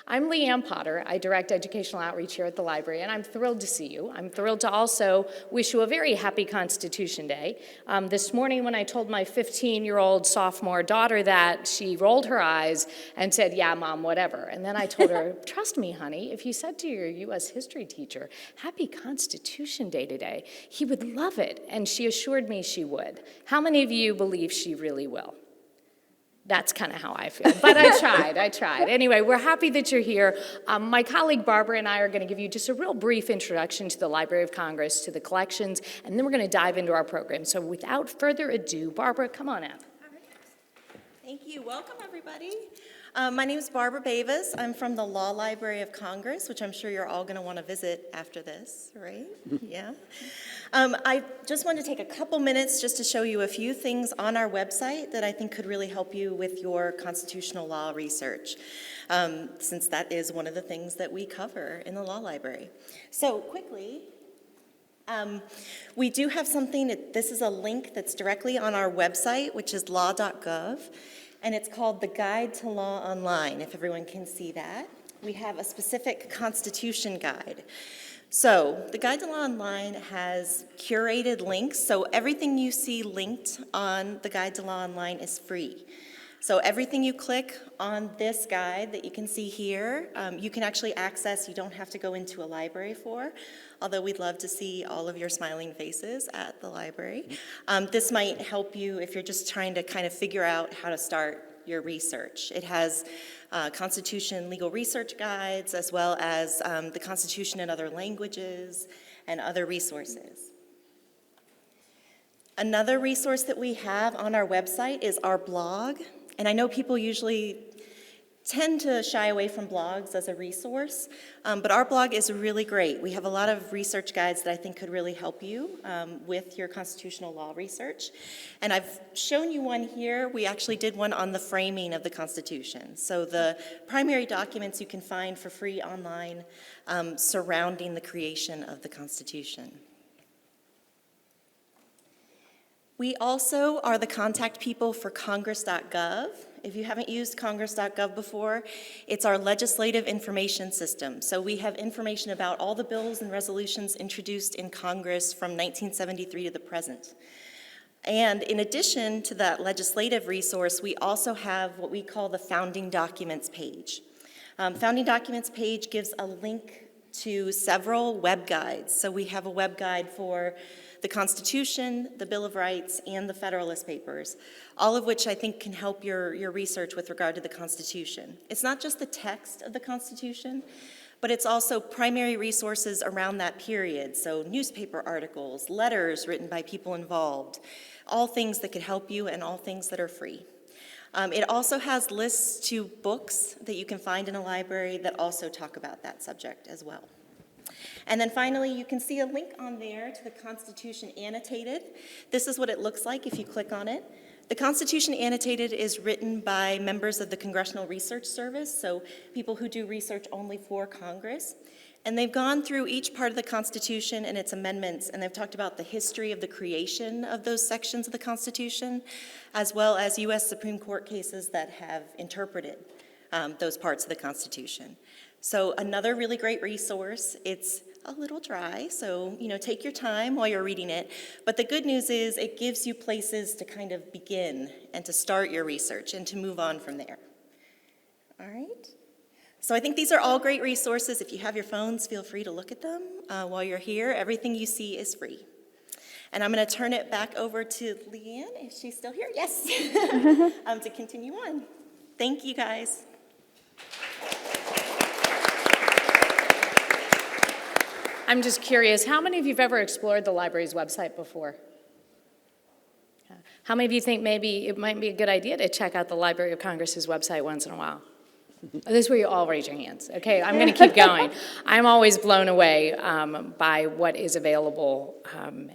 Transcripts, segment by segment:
I'm Leanne Potter. I direct educational outreach here at the library, and I'm thrilled to see you. I'm thrilled to also wish you a very happy Constitution Day. This morning when I told my 15-year-old sophomore daughter that, she rolled her eyes and said, "Yeah, Mom, whatever." And then I told her, "Trust me, honey, if you said to your U.S. history teacher, 'Happy Constitution Day today,' he would love it." And she assured me she would. How many of you believe she really will? That's kind of how I feel, but I tried. Anyway, we're happy that you're here. My colleague Barbara and I are going to give you just a real brief introduction to the Library of Congress, to the collections, and then we're going to dive into our program. So without further ado, Barbara, come on up. Thank you. Welcome, everybody. My name is Barbara Bavis. I'm from the Law Library of Congress, which I'm sure you're all going to want to visit after this, right? Yeah. I just wanted to take a couple minutes just to show you a few things on our website that I think could really help you with your constitutional law research, since that is one of the things that we cover in the Law Library. So quickly, we do have something, this is a link that's directly on our website, which is law.gov, and it's called the Guide to Law Online, if everyone can see that. We have a specific Constitution guide. So the Guide to Law Online has curated links, so everything you see linked on the Guide to Law Online is free. So everything you click on this guide that you can see here, you can actually access. You don't have to go into a library for, although we'd love to see all of your smiling faces at the library. This might help you if you're just trying to kind of figure out how to start your research. It has Constitution legal research guides, as well as the Constitution in other languages and other resources. Another resource that we have on our website is our blog. And I know people usually tend to shy away from blogs as a resource, but our blog is really great. We have a lot of research guides that I think could really help you with your constitutional law research. And I've shown you one here. We actually did one on the framing of the Constitution. So the primary documents you can find for free online surrounding the creation of the Constitution. We also are the contact people for congress.gov. If you haven't used congress.gov before, it's our legislative information system. So we have information about all the bills and resolutions introduced in Congress from 1973 to the present. And in addition to that legislative resource, we also have what we call the Founding Documents page. Founding Documents page gives a link to several web guides. So we have a web guide for the Constitution, the Bill of Rights, and the Federalist Papers, all of which I think can help your research with regard to the Constitution. It's not just the text of the Constitution, but it's also primary resources around that period, so newspaper articles, letters written by people involved, all things that could help you and all things that are free. It also has lists to books that you can find in a library that also talk about that subject as well. And then finally, you can see a link on there to the Constitution Annotated. This is what it looks like if you click on it. The Constitution Annotated is written by members of the Congressional Research Service, so people who do research only for Congress. And they've gone through each part of the Constitution and its amendments, and they've talked about the history of the creation of those sections of the Constitution, as well as U.S. Supreme Court cases that have interpreted those parts of the Constitution. So another really great resource. It's a little dry, so take your time while you're reading it. But the good news is it gives you places to kind of begin and to start your research and to move on from there. All right? So I think these are all great resources. If you have your phones, feel free to look at them while you're here. Everything you see is free. And I'm going to turn it back over to Leanne, if she's still here. Yes. To continue on. Thank you, guys. I'm just curious, how many of you have ever explored the library's website before? How many of you think maybe it might be a good idea to check out the Library of Congress's website once in a while? This is where you all raise your hands. Okay, I'm going to keep going. I'm always blown away by what is available,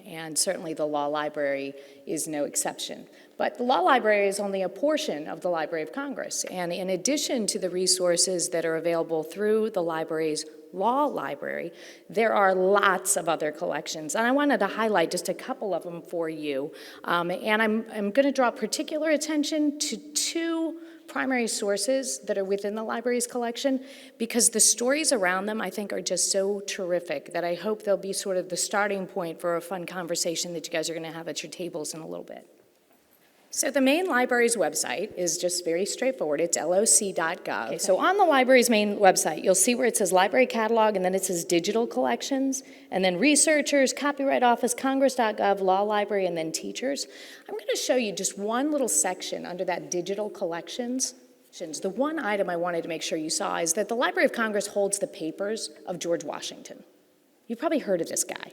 and certainly the law library is no exception. But the law library is only a portion of the Library of Congress, and in addition to the resources that are available through the library's law library, there are lots of other collections, and I wanted to highlight just a couple of them for you. And I'm going to draw particular attention to two primary sources that are within the library's collection because the stories around them, I think, are just so terrific that I hope they'll be sort of the starting point for a fun conversation that you guys are going to have at your tables in a little bit. So the main library's website is just very straightforward. It's loc.gov. Okay, so on the library's main website, you'll see where it says library catalog, and then it says digital collections, and then researchers, copyright office, congress.gov, law library, and then teachers. I'm going to show you just one little section under that digital collections. The one item I wanted to make sure you saw is that the Library of Congress holds the papers of George Washington. You've probably heard of this guy,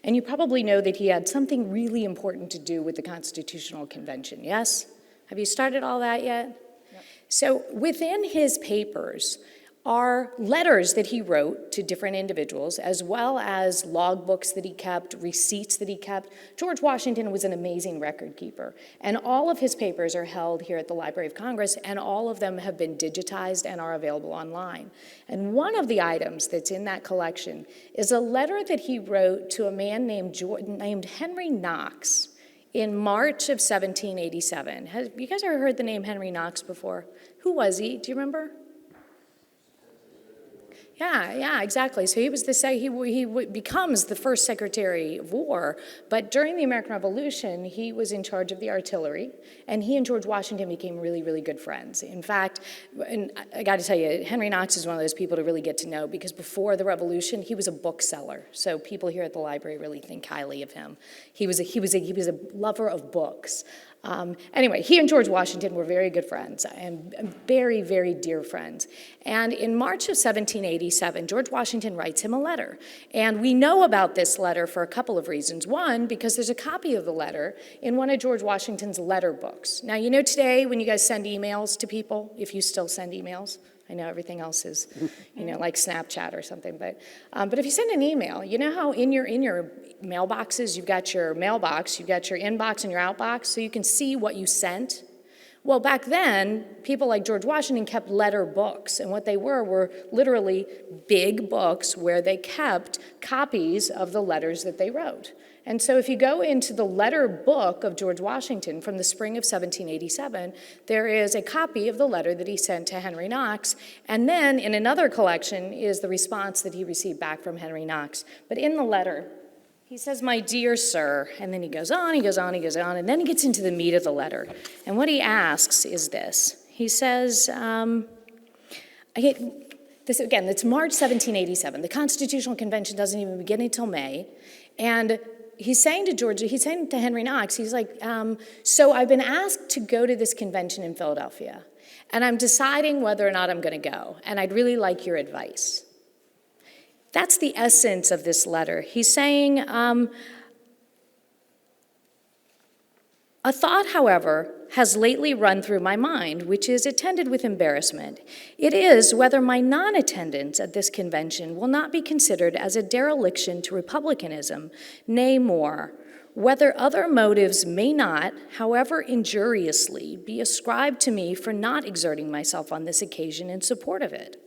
and you probably know that he had something really important to do with the Constitutional Convention, yes? Have you started all that yet? Yep. So within his papers are letters that he wrote to different individuals, as well as logbooks that he kept, receipts that he kept. George Washington was an amazing record keeper, and all of his papers are held here at the Library of Congress, and all of them have been digitized and are available online. And one of the items that's in that collection is a letter that he wrote to a man named Henry Knox in March of 1787. Have you guys ever heard the name Henry Knox before? Who was he? Do you remember? Yeah, exactly. So he was he becomes the first Secretary of War, but during the American Revolution, he was in charge of the artillery, and he and George Washington became really, really good friends. In fact, and I got to tell you, Henry Knox is one of those people to really get to know because before the Revolution, he was a bookseller. So people here at the library really think highly of him. He was a lover of books. Anyway, he and George Washington were very good friends and very, very dear friends. And in March of 1787, George Washington writes him a letter. And we know about this letter for a couple of reasons. One, because there's a copy of the letter in one of George Washington's letter books. Now, you know today when you guys send emails to people, if you still send emails, I know everything else is, like Snapchat or something, but if you send an email, you know how in your mailboxes, you've got your mailbox, you've got your inbox and your outbox, so you can see what you sent? Well, back then, people like George Washington kept letter books, and what they were literally big books where they kept copies of the letters that they wrote. And so if you go into the letter book of George Washington from the spring of 1787, there is a copy of the letter that he sent to Henry Knox, and then in another collection is the response that he received back from Henry Knox. But in the letter, he says, "My dear sir," and then he goes on, and then he gets into the meat of the letter. And what he asks is this. He says, it's March 1787. The Constitutional Convention doesn't even begin until May, and he's saying to Henry Knox, he's like, so I've been asked to go to this convention in Philadelphia, and I'm deciding whether or not I'm going to go, and I'd really like your advice. That's the essence of this letter. He's saying, a thought, however, has lately run through my mind, which is attended with embarrassment. It is whether my non-attendance at this convention will not be considered as a dereliction to republicanism, nay more, whether other motives may not, however injuriously, be ascribed to me for not exerting myself on this occasion in support of it.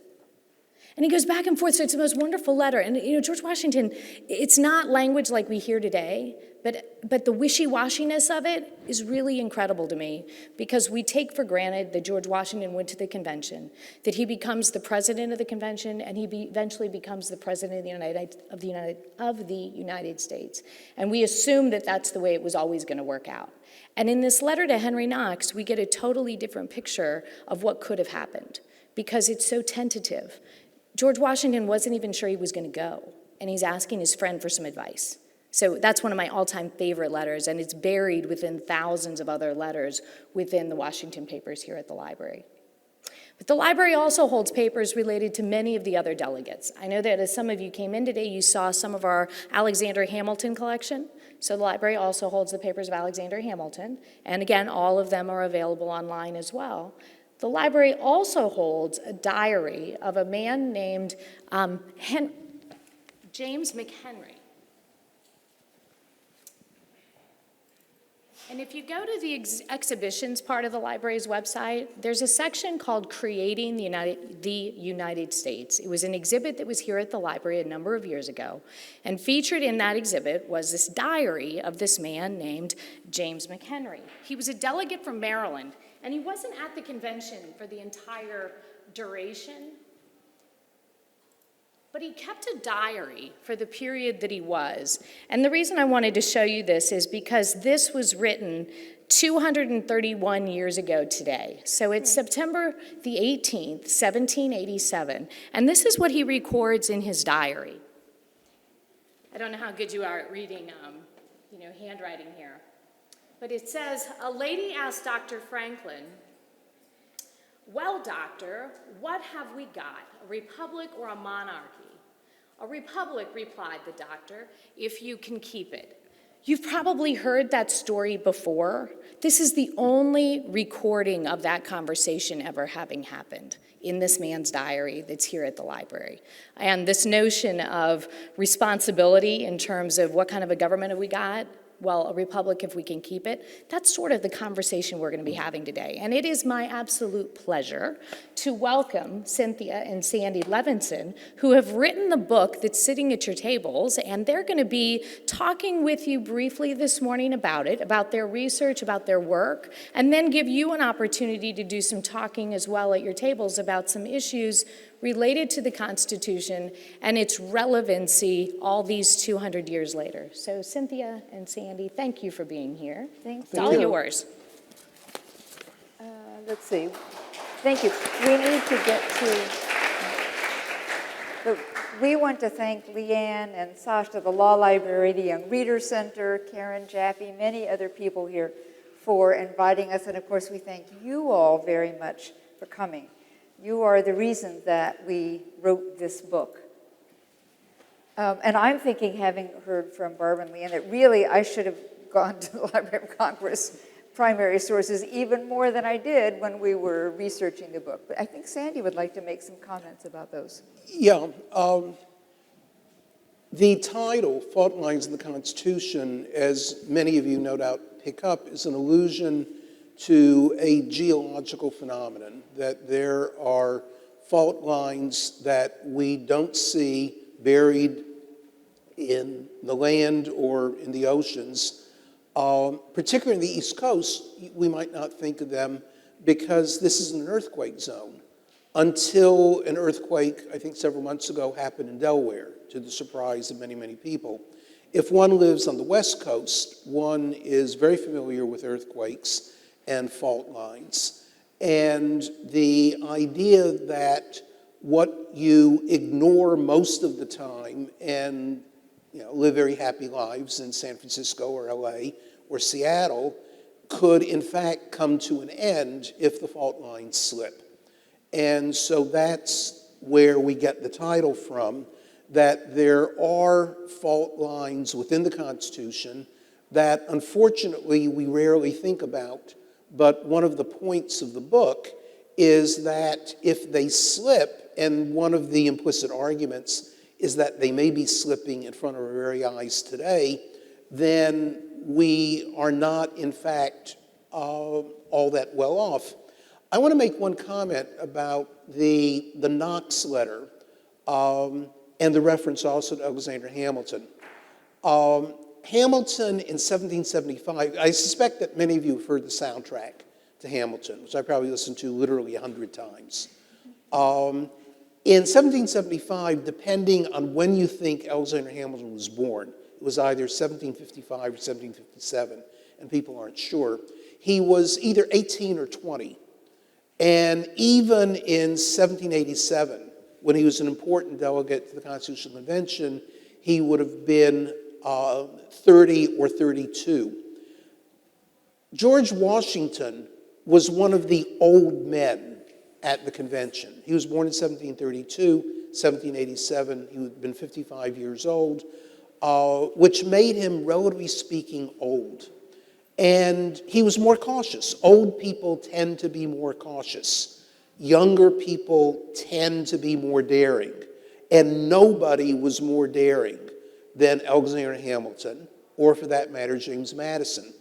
And he goes back and forth, so it's the most wonderful letter. And George Washington, it's not language like we hear today, but the wishy-washiness of it is really incredible to me because we take for granted that George Washington went to the convention, that he becomes the president of the convention, and he eventually becomes the president of the United States. And we assume that that's the way it was always going to work out. And in this letter to Henry Knox, we get a totally different picture of what could have happened because it's so tentative. George Washington wasn't even sure he was going to go, and he's asking his friend for some advice. So that's one of my all-time favorite letters, and it's buried within thousands of other letters within the Washington papers here at the library. But the library also holds papers related to many of the other delegates. I know that as some of you came in today, you saw some of our Alexander Hamilton collection. So the library also holds the papers of Alexander Hamilton, and again, all of them are available online as well. The library also holds a diary of a man named James McHenry. And if you go to the exhibitions part of the library's website, there's a section called Creating the United States. It was an exhibit that was here at the library a number of years ago, and featured in that exhibit was this diary of this man named James McHenry. He was a delegate from Maryland, And he wasn't at the convention for the entire duration, but he kept a diary for the period that he was. And the reason I wanted to show you this is because this was written 231 years ago today. So it's September the 18th, 1787, and this is what he records in his diary. I don't know how good you are at reading, handwriting here. But it says, a lady asked Dr. Franklin, "Well, doctor, what have we got, a republic or a monarchy?" "A republic," replied the doctor, "if you can keep it." You've probably heard that story before. This is the only recording of that conversation ever having happened in this man's diary that's here at the library. And this notion of responsibility in terms of what kind of a government have we got? Well, a republic if we can keep it. That's sort of the conversation we're going to be having today. And it is my absolute pleasure to welcome Cynthia and Sandy Levinson, who have written the book that's sitting at your tables, and they're going to be talking with you briefly this morning about it, about their research, about their work, and then give you an opportunity to do some talking as well at your tables about some issues related to the Constitution and its relevancy all these 200 years later. So Cynthia and Sandy, thank you for being here. Thank It's all you. yours. Let's see. Thank you. We need to get to, we want to thank Leanne and Sasha, the Law Library, the Young Reader Center, Karen Jaffe, many other people here for inviting us. And of course, we thank you all very much for coming. You are the reason that we wrote this book. And I'm thinking, having heard from Barb and Leanne, that really I should have gone to the Library of Congress primary sources even more than I did when we were researching the book. But I think Sandy would like to make some comments about those. Yeah. The title, Fault Lines in the Constitution, as many of you no doubt pick up, is an allusion to a geological phenomenon, that there are fault lines that we don't see buried in the land or in the oceans. Particularly in the East Coast, we might not think of them because this is an earthquake zone until an earthquake, I think several months ago, happened in Delaware, to the surprise of many, many people. If one lives on the West Coast, one is very familiar with earthquakes and fault lines. And the idea that what you ignore most of the time and live very happy lives in San Francisco or LA or Seattle could in fact come to an end if the fault lines slip. And so that's where we get the title from, that there are fault lines within the Constitution that unfortunately we rarely think about. But one of the points of the book is that if they slip, and one of the implicit arguments is that they may be slipping in front of our very eyes today, then we are not, in fact, all that well off. I want to make one comment about the Knox letter and the reference also to Alexander Hamilton. Hamilton in 1775, I suspect that many of you have heard the soundtrack to Hamilton, which I probably listened to literally 100 times. In 1775, depending on when you think Alexander Hamilton was born, it was either 1755 or 1757, and people aren't sure, he was either 18 or 20. And even in 1787, when he was an important delegate to the Constitutional Convention, he would have been 30 or 32. George Washington was one of the old men at the convention. He was born in 1732, 1787. He would have been 55 years old, which made him, relatively speaking, old. And he was more cautious. Old people tend to be more cautious. Younger people tend to be more daring. And nobody was more daring than Alexander Hamilton, or for that matter, James Madison.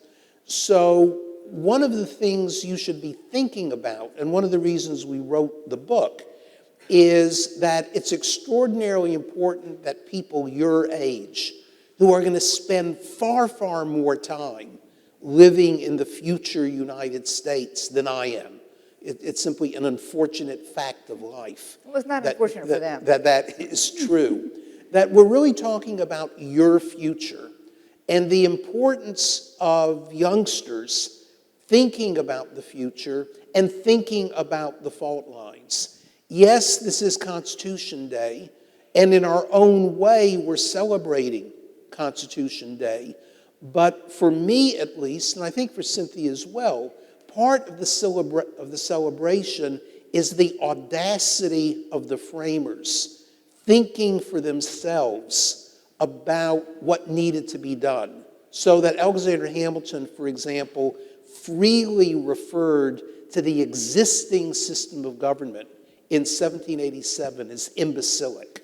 So one of the things you should be thinking about, and one of the reasons we wrote the book, is that it's extraordinarily important that people your age, who are going to spend far, far more time living in the future United States than I am. It's simply an unfortunate fact of life. Well, it's not unfortunate for them. That is true. That we're really talking about your future and the importance of youngsters thinking about the future and thinking about the fault lines. Yes, this is Constitution Day, and in our own way, we're celebrating Constitution Day. But for me, at least, and I think for Cynthia as well, part of the celebration is the audacity of the framers thinking for themselves about what needed to be done. So that Alexander Hamilton, for example, freely referred to the existing system of government in 1787 as imbecilic.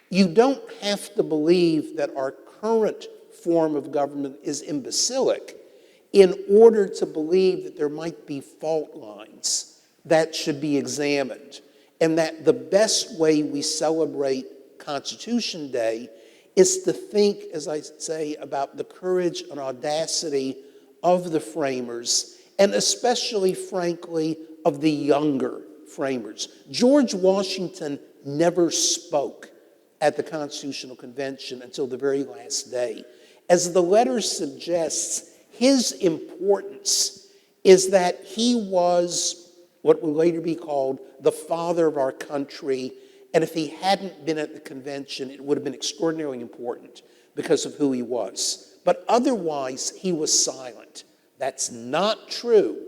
You don't have to believe that our current form of government is imbecilic in order to believe that there might be fault lines that should be examined, and that the best way we celebrate Constitution Day is to think, as I say, about the courage and audacity of the framers, and especially, frankly, of the younger framers. George Washington never spoke at the Constitutional Convention until the very last day. As the letter suggests, his importance is that he was what would later be called the father of our country, and if he hadn't been at the convention, it would have been extraordinarily important because of who he was. But otherwise, he was silent. That's not true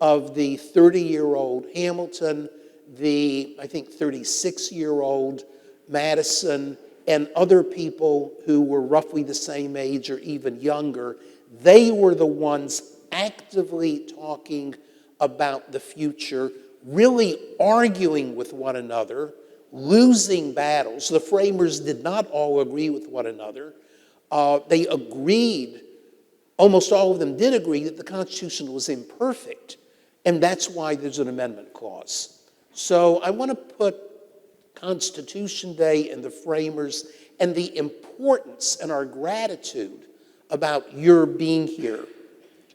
of the 30-year-old Hamilton, the, I think, 36-year-old Madison, and other people who were roughly the same age or even younger. They were the ones actively talking about the future, really arguing with one another, losing battles. The framers did not all agree with one another. They agreed, almost all of them did agree, that the Constitution was imperfect, and that's why there's an amendment clause. So I want to put Constitution Day and the framers and the importance and our gratitude about your being here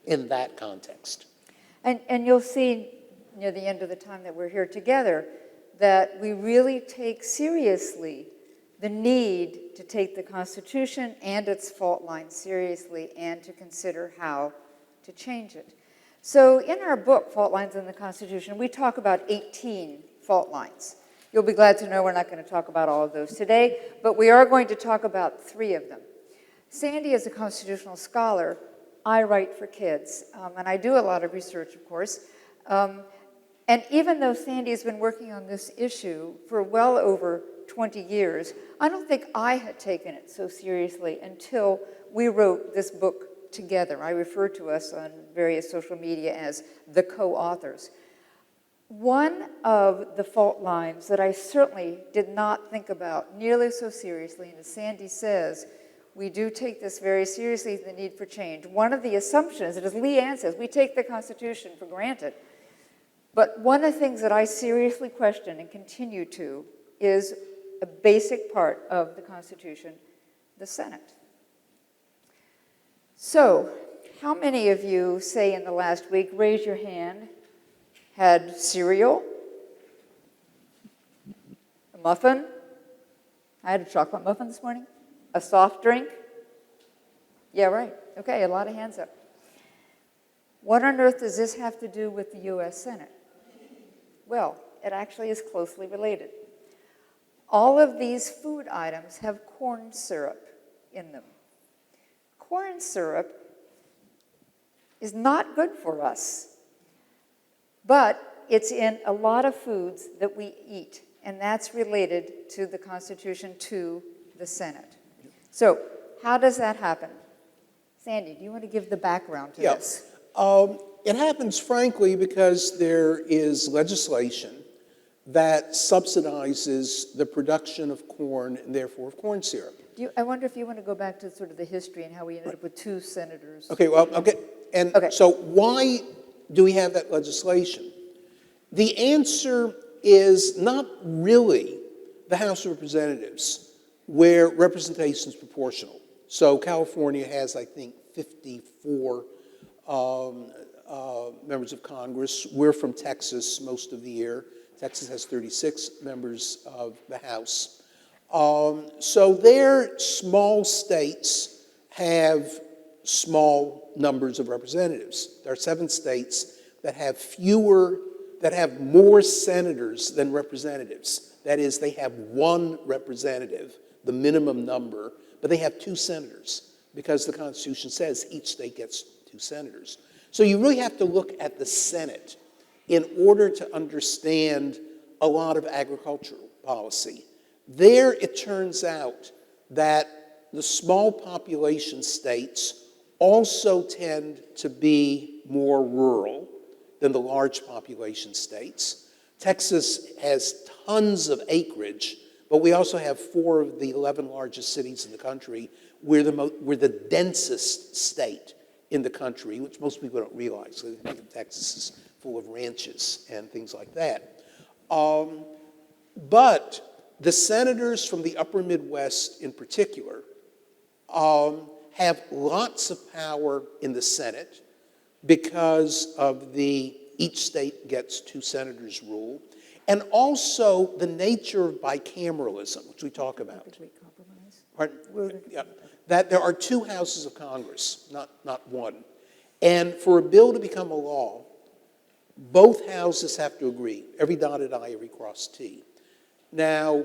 in that context. And you'll see near the end of the time that we're here together that we really take seriously the need to take the Constitution and its fault lines seriously and to consider how to change it. So in our book, Fault Lines in the Constitution, we talk about 18 fault lines. You'll be glad to know we're not going to talk about all of those today, but we are going to talk about 3 of them. Sandy is a constitutional scholar. I write for kids, and I do a lot of research, of course. And even though Sandy has been working on this issue for well over 20 years, I don't think I had taken it so seriously until we wrote this book together. I refer to us on various social media as the co-authors. One of the fault lines that I certainly did not think about nearly so seriously, and as Sandy says, we do take this very seriously, the need for change. One of the assumptions, and as Leanne says, we take the Constitution for granted. But one of the things that I seriously question and continue to is a basic part of the Constitution, the Senate. So, how many of you, say in the last week, raise your hand, had cereal, a muffin? I had a chocolate muffin this morning. A soft drink? Yeah, right. Okay, a lot of hands up. What on earth does this have to do with the U.S. Senate? Well, it actually is closely related. All of these food items have corn syrup in them. Corn syrup is not good for us, but it's in a lot of foods that we eat, and that's related to the Constitution, to the Senate. So, how does that happen? Sandy, do you want to give the background to this? It happens, frankly, because there is legislation that subsidizes the production of corn and therefore of corn syrup. I wonder if you want to go back to sort of the history and how we ended up with 2 senators. Okay, well, okay. And Okay. So why do we have that legislation? The answer is not really the House of Representatives, where representation is proportional. So California has, I think, 54 members of Congress. We're from Texas most of the year. Texas has 36 members of the House. So their small states have small numbers of representatives. There are 7 states that have more senators than representatives. That is, they have 1 representative, the minimum number, but they have 2 senators because the Constitution says each state gets 2 senators. So you really have to look at the Senate in order to understand a lot of agricultural policy. There, it turns out that the small population states also tend to be more rural than the large population states. Texas has tons of acreage, but we also have 4 of the 11 largest cities in the country. We're the densest state in the country, which most people don't realize. They think of Texas as full of ranches and things like that. But the senators from the upper Midwest in particular have lots of power in the Senate because of the each state gets 2 senators rule, and also the nature of bicameralism, which we talk about. Pardon? Yeah. That there are 2 houses of Congress, not 1. And for a bill to become a law, both houses have to agree, every dotted I, every crossed T. Now,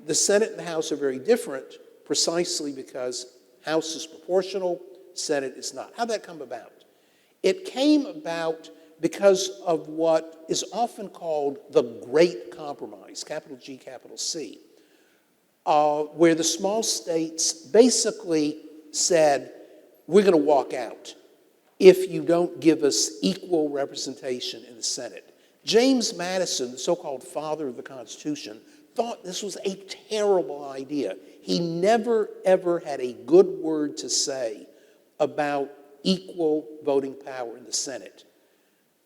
the Senate and the House are very different precisely because House is proportional, Senate is not. How'd that come about? It came about because of what is often called the Great Compromise, capital G, capital C, where the small states basically said, we're going to walk out if you don't give us equal representation in the Senate. James Madison, the so-called father of the Constitution, thought this was a terrible idea. He never, ever had a good word to say about equal voting power in the Senate.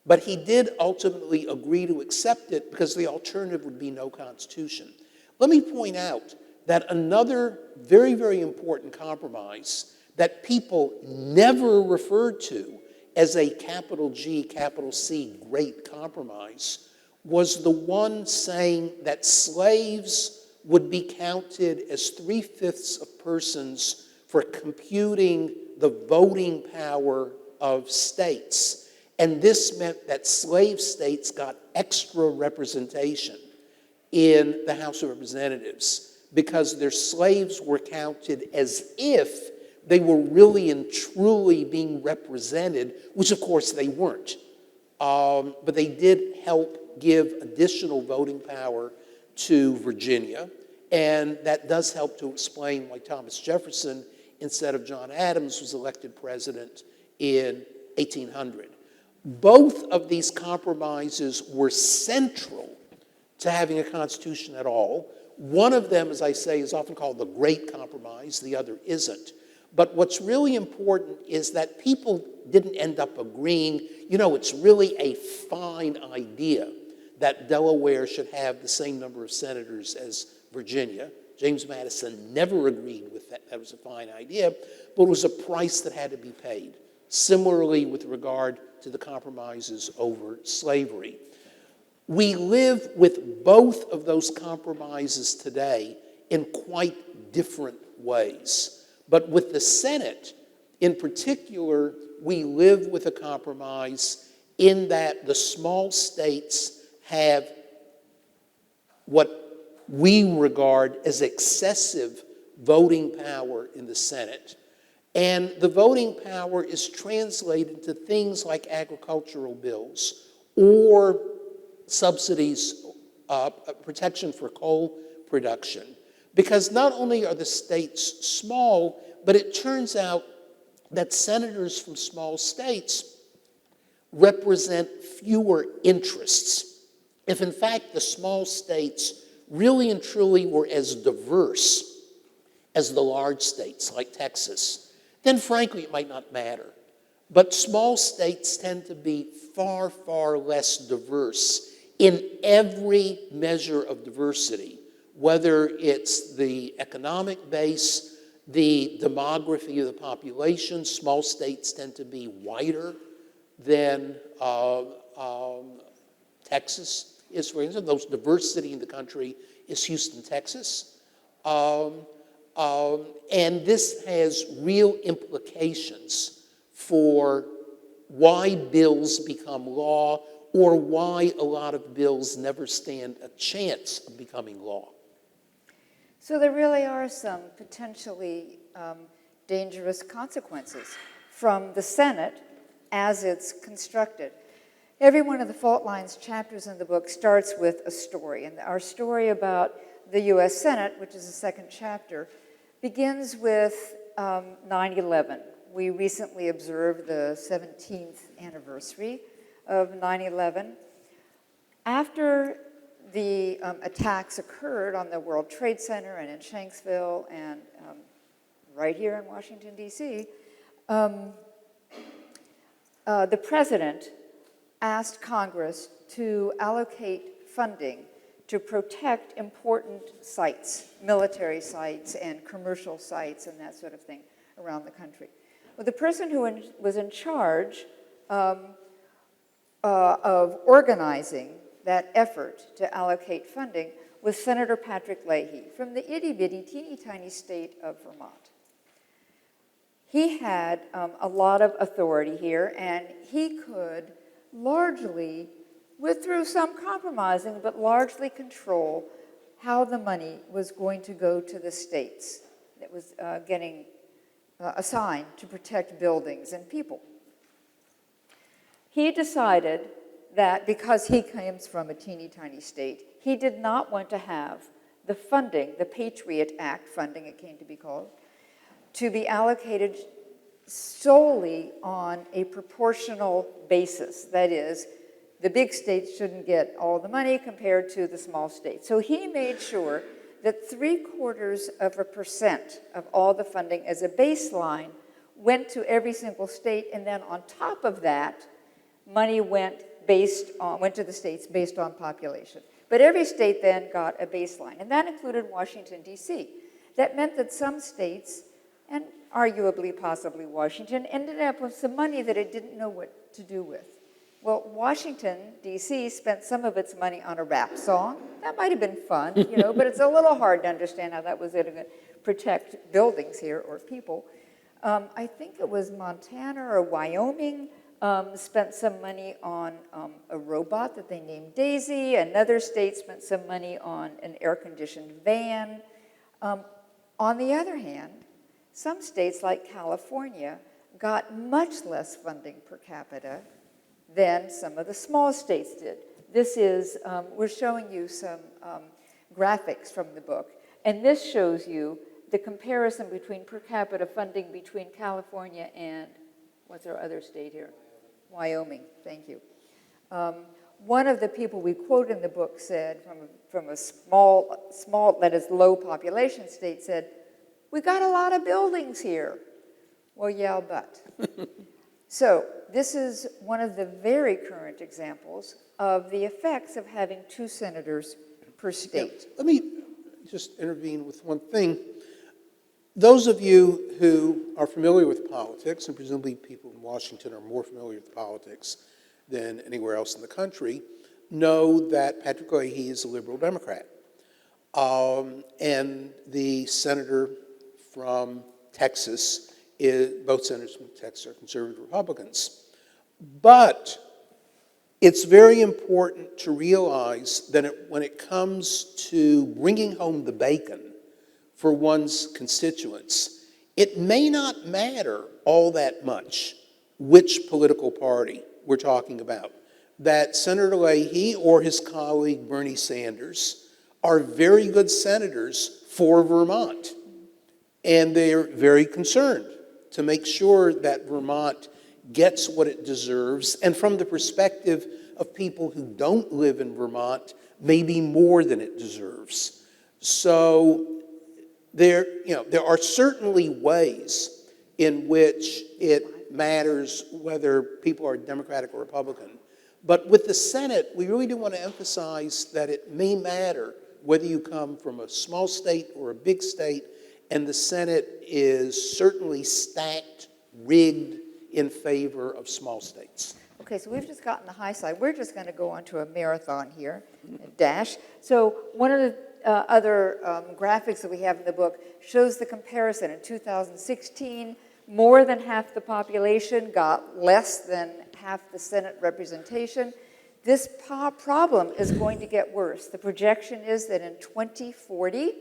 But he did ultimately agree to accept it because the alternative would be no Constitution. Let me point out that another very, very important compromise that people never referred to as a capital G, capital C great compromise was the one saying that slaves would be counted as 3/5 of persons for computing the voting power of states. And this meant that slave states got extra representation in the House of Representatives because their slaves were counted as if they were really and truly being represented, which of course they weren't. But they did help give additional voting power to Virginia, and that does help to explain why Thomas Jefferson, instead of John Adams, was elected president in 1800. Both of these compromises were central to having a constitution at all. One of them, as I say, is often called the Great Compromise, the other isn't. But what's really important is that people didn't end up agreeing, it's really a fine idea that Delaware should have the same number of senators as Virginia. James Madison never agreed with that. That was a fine idea, but it was a price that had to be paid. Similarly, with regard to the compromises over slavery. We live with both of those compromises today in quite different ways. But with the Senate, in particular, we live with a compromise in that the small states have what we regard as excessive voting power in the Senate. And the voting power is translated to things like agricultural bills or subsidies, protection for coal production. Because not only are the states small, but it turns out that senators from small states represent fewer interests. If in fact the small states really and truly were as diverse as the large states like Texas, then frankly it might not matter. But small states tend to be far, far less diverse in every measure of diversity, whether it's the economic base, the demography of the population. Small states tend to be whiter than Texas is, for instance. The most diverse city in the country is Houston, Texas. And this has real implications for why bills become law or why a lot of bills never stand a chance of becoming law. So there really are some potentially dangerous consequences from the Senate as it's constructed. Every one of the fault lines chapters in the book starts with a story, and our story about the U.S. Senate, which is the second chapter, begins with 9/11. We recently observed the 17th anniversary of 9/11. After the attacks occurred on the World Trade Center and in Shanksville and right here in Washington, D.C., the president asked Congress to allocate funding to protect important sites, military sites and commercial sites and that sort of thing around the country. Well, the person who was in charge of organizing that effort to allocate funding was Senator Patrick Leahy from the itty-bitty, teeny-tiny state of Vermont. He had a lot of authority here, and he could largely, through some compromising, but largely control how the money was going to go to the states that was getting assigned to protect buildings and people. He decided that because he comes from a teeny tiny state, he did not want to have the funding, the Patriot Act funding it came to be called, to be allocated solely on a proportional basis. That is, the big states shouldn't get all the money compared to the small states. So he made sure that 0.75% of all the funding as a baseline went to every single state, and then on top of that, money went to the states based on population. But every state then got a baseline, and that included Washington, D.C. That meant that some states, and arguably possibly Washington, ended up with some money that it didn't know what to do with. Well, Washington, D.C. spent some of its money on a rap song. That might have been fun, but it's a little hard to understand how that was going to protect buildings here or people. I think it was Montana or Wyoming spent some money on a robot that they named Daisy. Another state spent some money on an air-conditioned van. On the other hand, some states like California got much less funding per capita than some of the small states did. This is, we're showing you some graphics from the book, and this shows you the comparison between per capita funding between California and, what's our other state here? Wyoming, thank you. One of the people we quote in the book said, from a small, that is low population state, said, "We got a lot of buildings here." Well, yeah, but. So this is one of the very current examples of the effects of having 2 senators per state. Yeah, let me just intervene with one thing. Those of you who are familiar with politics, and presumably people in Washington are more familiar with politics than anywhere else in the country, know that Patrick Leahy is a liberal Democrat. And the senator from Texas, both senators from Texas are conservative Republicans. But it's very important to realize that when it comes to bringing home the bacon for one's constituents, it may not matter all that much which political party we're talking about. That Senator Leahy or his colleague Bernie Sanders are very good senators for Vermont. And they're very concerned to make sure that Vermont gets what it deserves, and from the perspective of people who don't live in Vermont, maybe more than it deserves. So there are certainly ways in which it matters whether people are Democratic or Republican. But with the Senate, we really do want to emphasize that it may matter whether you come from a small state or a big state, and the Senate is certainly stacked, rigged in favor of small states. Okay, so we've just gotten the high side. We're just going to go on to a marathon here, a dash. So one of the other graphics that we have in the book shows the comparison. In 2016, more than half the population got less than half the Senate representation. This problem is going to get worse. The projection is that in 2040,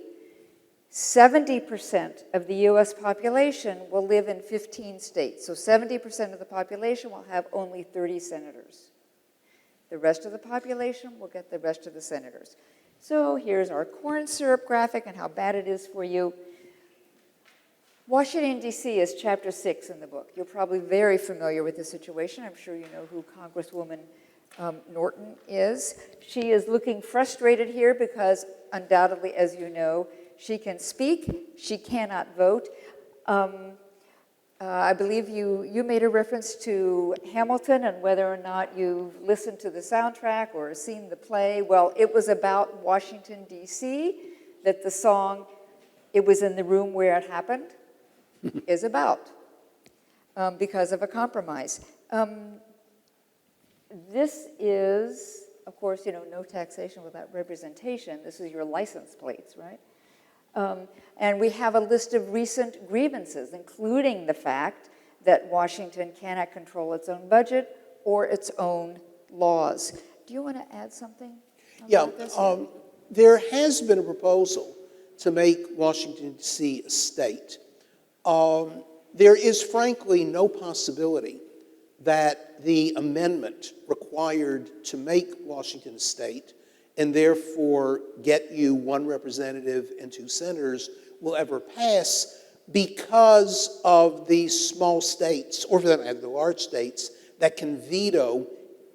70% of the U.S. population will live in 15 states. So 70% of the population will have only 30 senators. The rest of the population will get the rest of the senators. So here's our corn syrup graphic and how bad it is for you. Washington, D.C. is chapter 6 in the book. You're probably very familiar with the situation. I'm sure you know who Congresswoman Norton is. She is looking frustrated here because undoubtedly, as you know, she can speak, she cannot vote. I believe you made a reference to Hamilton and whether or not you've listened to the soundtrack or seen the play. Well, it was about Washington, D.C. that the song, "It Was in the Room Where It Happened," is about because of a compromise. This is, of course, no taxation without representation. This is your license plates, right? And we have a list of recent grievances, including the fact that Washington cannot control its own budget or its own laws. Do you want to add something about this? There has been a proposal to make Washington, D.C. a state. There is frankly no possibility that the amendment required to make Washington a state and therefore get you 1 representative and 2 senators will ever pass because of the small states, or for that matter, the large states, that can veto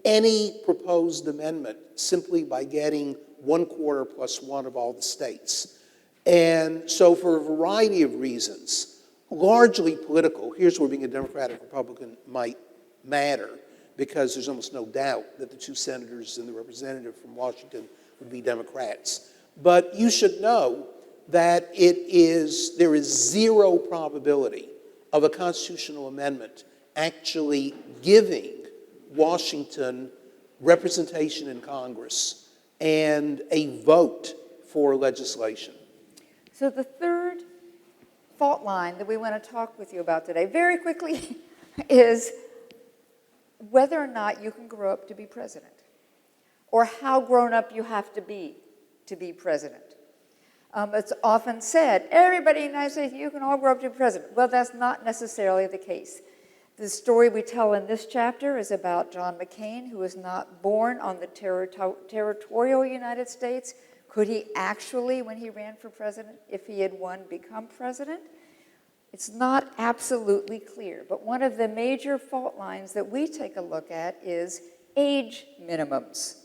any proposed amendment simply by getting 1/4 plus 1 of all the states. And so for a variety of reasons, largely political, here's where being a Democratic Republican might matter, because there's almost no doubt that the 2 senators and the representative from Washington would be Democrats. But you should know that there is 0 probability of a constitutional amendment actually giving Washington representation in Congress and a vote for legislation. So the third fault line that we want to talk with you about today, very quickly, is whether or not you can grow up to be president, or how grown up you have to be president. It's often said, everybody in the United States, you can all grow up to be president. Well, that's not necessarily the case. The story we tell in this chapter is about John McCain, who was not born on the territorial United States. Could he actually, when he ran for president, if he had won, become president? It's not absolutely clear, but one of the major fault lines that we take a look at is age minimums.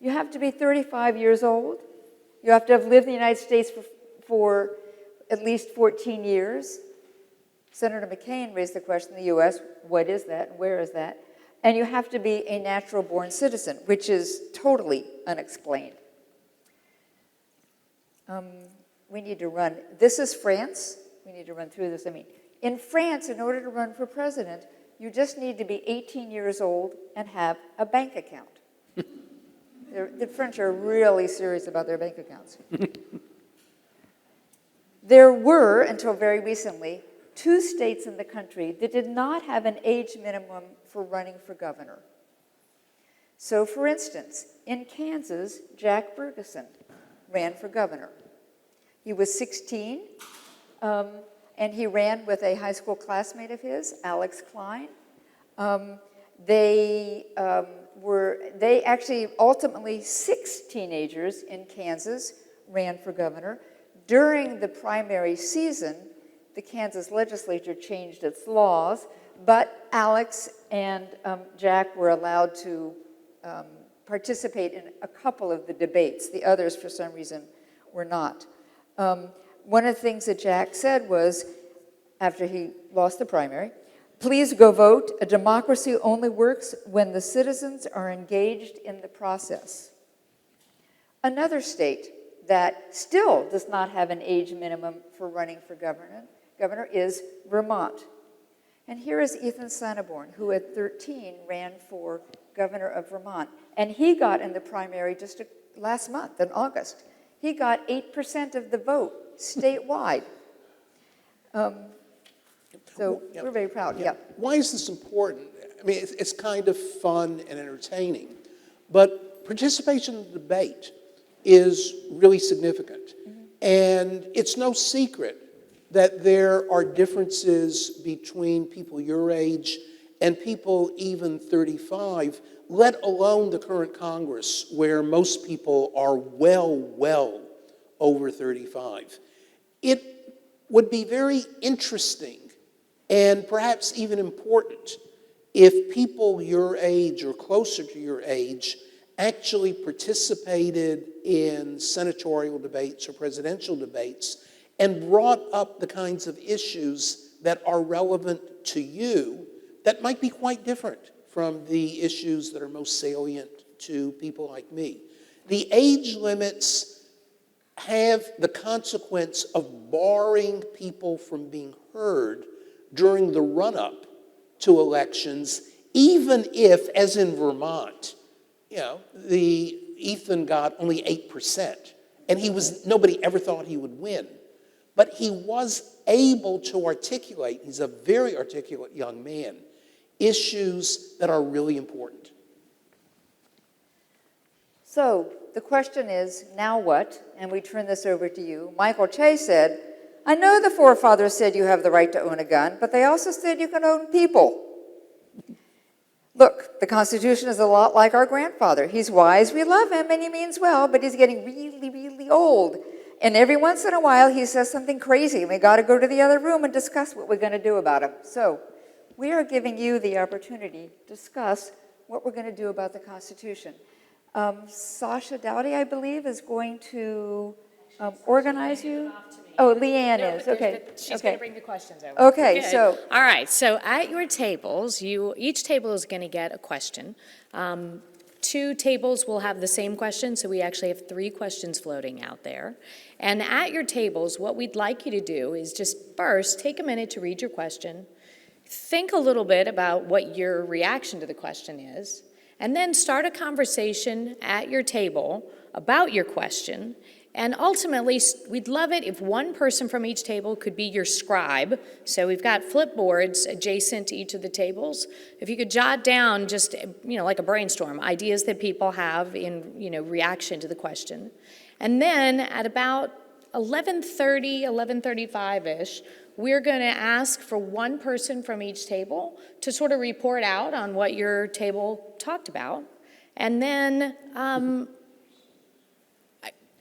You have to be 35 years old. You have to have lived in the United States for at least 14 years. Senator McCain raised the question in the U.S., what is that and where is that? And you have to be a natural-born citizen, which is totally unexplained. We need to run. This is France. We need to run through this. In France, in order to run for president, you just need to be 18 years old and have a bank account. The French are really serious about their bank accounts. There were, until very recently, 2 states in the country that did not have an age minimum for running for governor. So, for instance, in Kansas, Jack Bergeson ran for governor. He was 16, and he ran with a high school classmate of his, Alex Klein. They actually, ultimately, 6 teenagers in Kansas ran for governor. During the primary season, the Kansas legislature changed its laws, but Alex and Jack were allowed to participate in a couple of the debates. The others, for some reason, were not. One of the things that Jack said was, after he lost the primary, "Please go vote. A democracy only works when the citizens are engaged in the process." Another state that still does not have an age minimum for running for governor is Vermont. And here is Ethan Sonneborn, who at 13 ran for governor of Vermont. And he got in the primary just last month, in August. He got 8% of the vote statewide. So we're very proud, yeah. Why is this important? I mean, it's kind of fun and entertaining, but participation in the debate is really significant. And it's no secret that there are differences between people your age and people even 35, let alone the current Congress, where most people are well over 35. It would be very interesting and perhaps even important if people your age or closer to your age actually participated in senatorial debates or presidential debates and brought up the kinds of issues that are relevant to you that might be quite different from the issues that are most salient to people like me. The age limits have the consequence of barring people from being heard during the run-up to elections, even if, as in Vermont, Ethan got only 8%, and nobody ever thought he would win. But he was able to articulate, he's a very articulate young man, issues that are really important. So the question is, now what? And we turn this over to you. Michael Che said, I know the forefathers said you have the right to own a gun, but they also said you can own people. Look, the Constitution is a lot like our grandfather. He's wise, we love him, and he means well, but he's getting really old. And every once in a while, he says something crazy, and we got to go to the other room and discuss what we're going to do about him. So we are giving you the opportunity to discuss what we're going to do about the Constitution. Sasha Dowdy, I believe, is going to organize you. Oh, Leanne is. Okay. She's going to bring the questions over. Okay, Good. so. All right, so at your tables, each table is going to get a question. 2 tables will have the same question, so we actually have 3 questions floating out there. And at your tables, what we'd like you to do is just first take a minute to read your question, think a little bit about what your reaction to the question is, and then start a conversation at your table about your question. And ultimately, we'd love it if one person from each table could be your scribe. So we've got flipboards adjacent to each of the tables. If you could jot down just, like a brainstorm, ideas that people have in, reaction to the question. And then at about 11:30, 11:35-ish, we're going to ask for one person from each table to sort of report out on what your table talked about. And then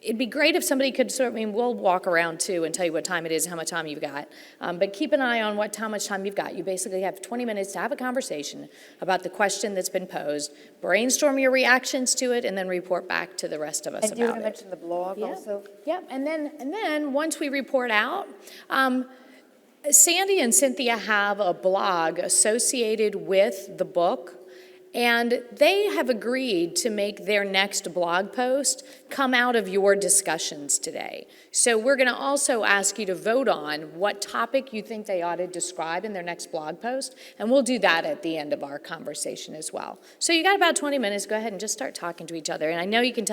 it'd be great if somebody could we'll walk around too and tell you what time it is, how much time you've got. But keep an eye on how much time you've got. You basically have 20 minutes to have a conversation about the question that's been posed, brainstorm your reactions to it, and then report back to the rest of us about it. And do you want to mention the blog also? Yeah, and then once we report out, Sandy and Cynthia have a blog associated with the book, and they have agreed to make their next blog post come out of your discussions today. So we're going to also ask you to vote on what topic you think they ought to describe in their next blog post, and we'll do that at the end of our conversation as well. So you got about 20 minutes. Go ahead and just start talking to each other. And I know I can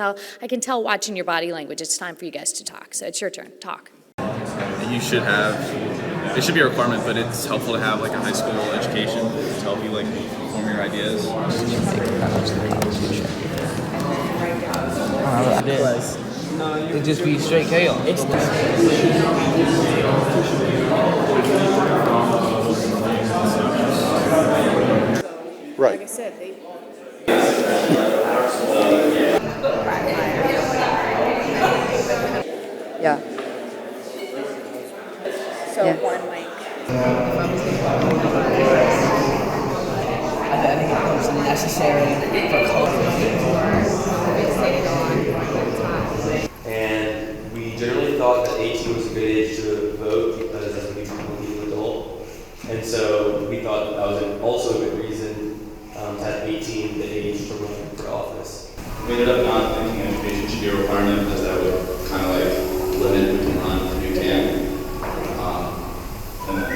tell watching your body language, it's time for you guys to talk. So it's your turn. Talk. It should be a requirement, but it's helpful to have a high school education to help you form your ideas. It'd just be straight chaos. Right. Like I said, Yeah. So Yeah. one mic. I think it was necessary for conflict. And we generally thought that 18 was a good age to vote because that's when you become a legal adult. And so we thought that was also a good reason to have 18 the age to run for office. We ended up not thinking education should be a requirement because that would kind of limit who can run if you can. And then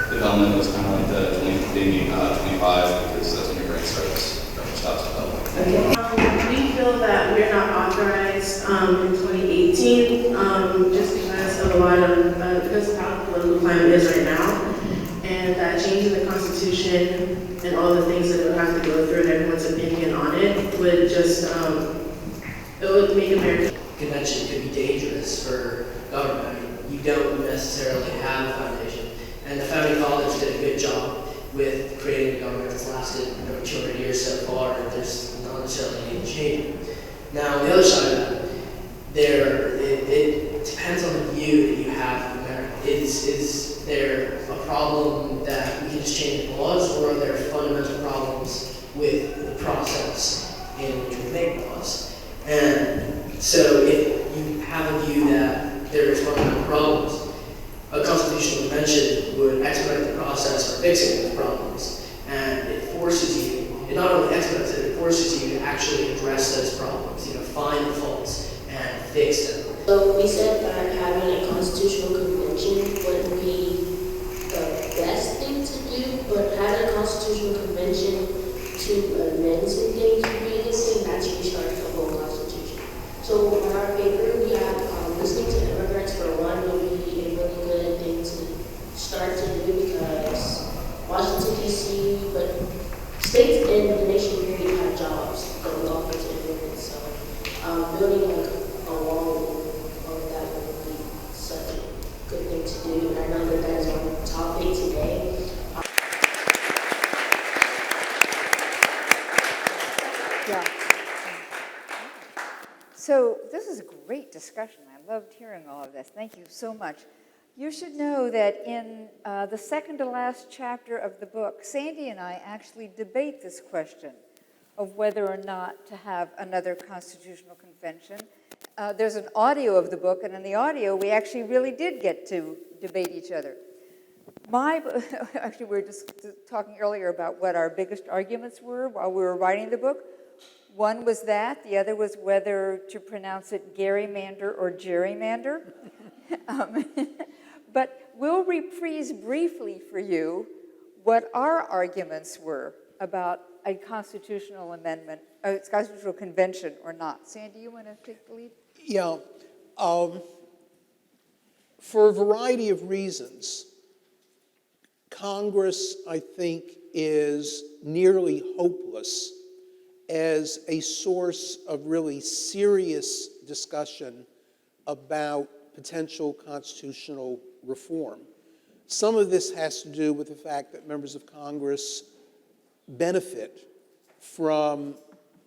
development was kind of the maybe 25, because that's when your brain stops developing. We feel that we're not authorized in 2018 just because of a lot of, because of how the political climate is right now, and that changing the Constitution and all the things that it would have to go through and everyone's opinion on it would just, it would make America. Convention could be dangerous for government. I mean, you don't necessarily have a foundation, and the founding fathers did a good job with creating a government that's lasted 200 years so far, and there's not necessarily any change. Now, on the other side of that, it depends on the view that you have of America. Is there a problem that we can just change the laws, or are there fundamental problems with the process in which we make laws? And so if you have a view that there is fundamental problems, a constitutional convention would expedite the process for fixing those problems, and it forces you, it not only expedites it, it forces you to actually address those problems, find the faults and fix them. So we said that having a constitutional convention wouldn't be the best thing to do, but having a constitutional convention to amend some things would be a good thing. That's restart the whole constitution. So on our paper, we have listening to immigrants for one would be a really good thing to start to do, because Washington D.C., but states in the nation period have jobs that would offer to immigrants. So building a wall that would be such a good thing to do. And I know that that is on topic today. Yeah. So this is a great discussion. I loved hearing all of this. Thank you so much. You should know that in the second to last chapter of the book, Sandy and I actually debate this question of whether or not to have another constitutional convention. There's an audio of the book, and in the audio, we actually really did get to debate each other. Actually, we were just talking earlier about what our biggest arguments were while we were writing the book. One was that, the other was whether to pronounce it gerrymander or gerrymander. But we'll reprise briefly for you what our arguments were about a constitutional amendment, a constitutional convention or not. Sandy, you want to take the lead? Yeah. For a variety of reasons, Congress, I think, is nearly hopeless as a source of really serious discussion about potential constitutional reform. Some of this has to do with the fact that members of Congress benefit from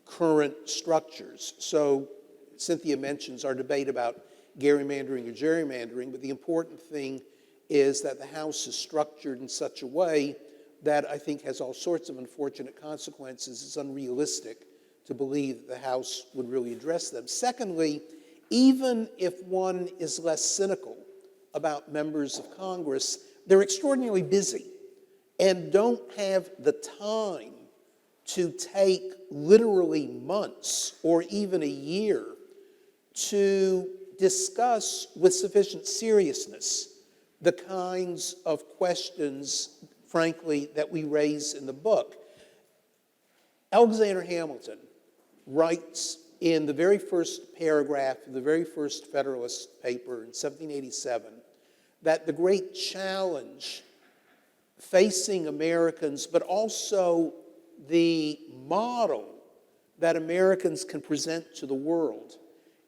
current structures. So Cynthia mentions our debate about gerrymandering or gerrymandering, but the important thing is that the House is structured in such a way that I think has all sorts of unfortunate consequences. It's unrealistic to believe the House would really address them. Secondly, even if one is less cynical about members of Congress, they're extraordinarily busy and don't have the time to take literally months or even a year to discuss with sufficient seriousness the kinds of questions, frankly, that we raise in the book. Alexander Hamilton writes in the very first paragraph of the very first Federalist paper in 1787 that the great challenge facing Americans, but also the model that Americans can present to the world,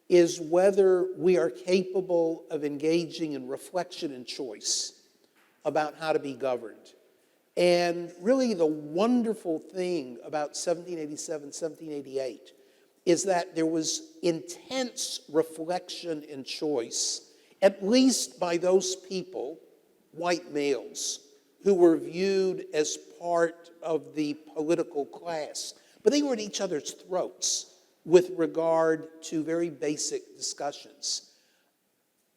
is whether we are capable of engaging in reflection and choice about how to be governed. And really the wonderful thing about 1787, 1788 is that there was intense reflection and choice, at least by those people, white males, who were viewed as part of the political class. But they were at each other's throats with regard to very basic discussions.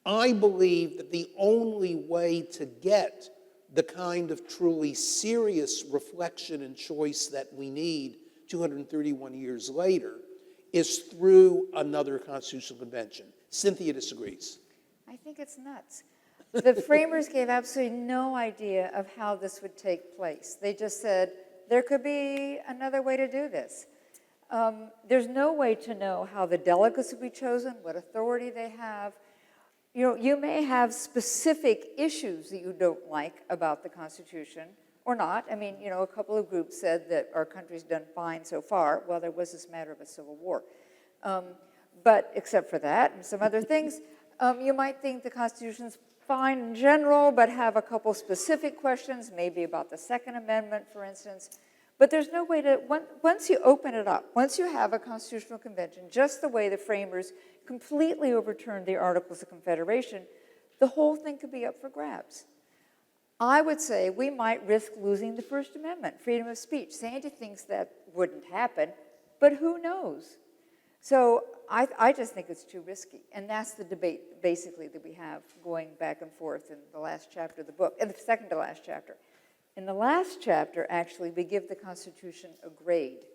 I believe that the only way to get the kind of truly serious reflection and choice that we need 231 years later is through another constitutional convention. Cynthia disagrees. I think it's nuts. The framers gave absolutely no idea of how this would take place. They just said, there could be another way to do this. There's no way to know how the delegates will be chosen, what authority they have. You know, you may have specific issues that you don't like about the Constitution, or not. I mean, you know, a couple of groups said that our country's done fine so far. Well, there was this matter of a civil war. But except for that and some other things, you might think the Constitution's fine in general, but have a couple specific questions, maybe about the Second Amendment, for instance. But there's no way to, once you open it up, once you have a constitutional convention, just the way the framers completely overturned the Articles of Confederation, the whole thing could be up for grabs. I would say we might risk losing the First Amendment, freedom of speech. Sandy thinks that wouldn't happen, but who knows? So I just think it's too risky. And that's the debate, basically, that we have going back and forth in the last chapter of the book, and the second to last chapter. In the last chapter, actually, we give the Constitution a grade.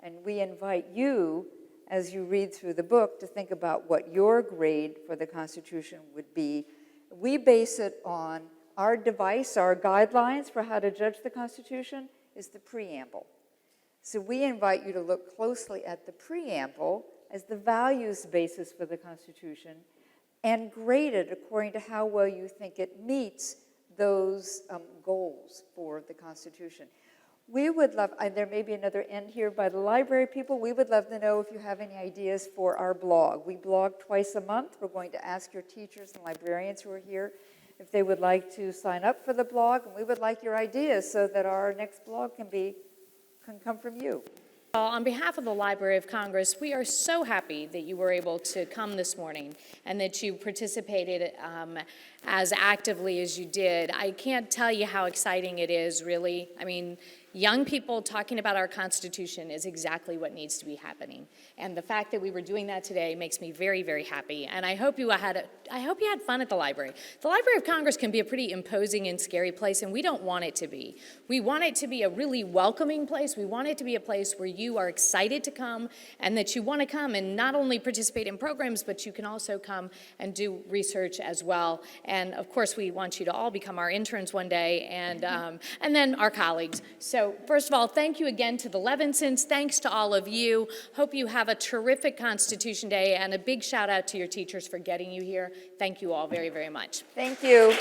And we invite you, as you read through the book, to think about what your grade for the Constitution would be. We base it on our device, our guidelines for how to judge the Constitution is the preamble. So we invite you to look closely at the preamble as the values basis for the Constitution and grade it according to how well you think it meets those goals for the Constitution. We would love, there may be another end here by the library people, we would love to know if you have any ideas for our blog. We blog twice a month. We're going to ask your teachers and librarians who are here if they would like to sign up for the blog, and we would like your ideas so that our next blog can come from you. Well, on behalf of the Library of Congress, we are so happy that you were able to come this morning and that you participated as actively as you did. I can't tell you how exciting it is, really. I mean, young people talking about our Constitution is exactly what needs to be happening. And the fact that we were doing that today makes me very, very happy. And I hope you had fun at the library. The Library of Congress can be a pretty imposing and scary place, and we don't want it to be. We want it to be a really welcoming place. We want it to be a place where you are excited to come and that you want to come and not only participate in programs, but you can also come and do research as well. And of course, we want you to all become our interns one day and then our colleagues. So first of all, thank you again to the Levinsons. Thanks to all of you. Hope you have a terrific Constitution Day, and a big shout out to your teachers for getting you here. Thank you all very, very much. Thank you.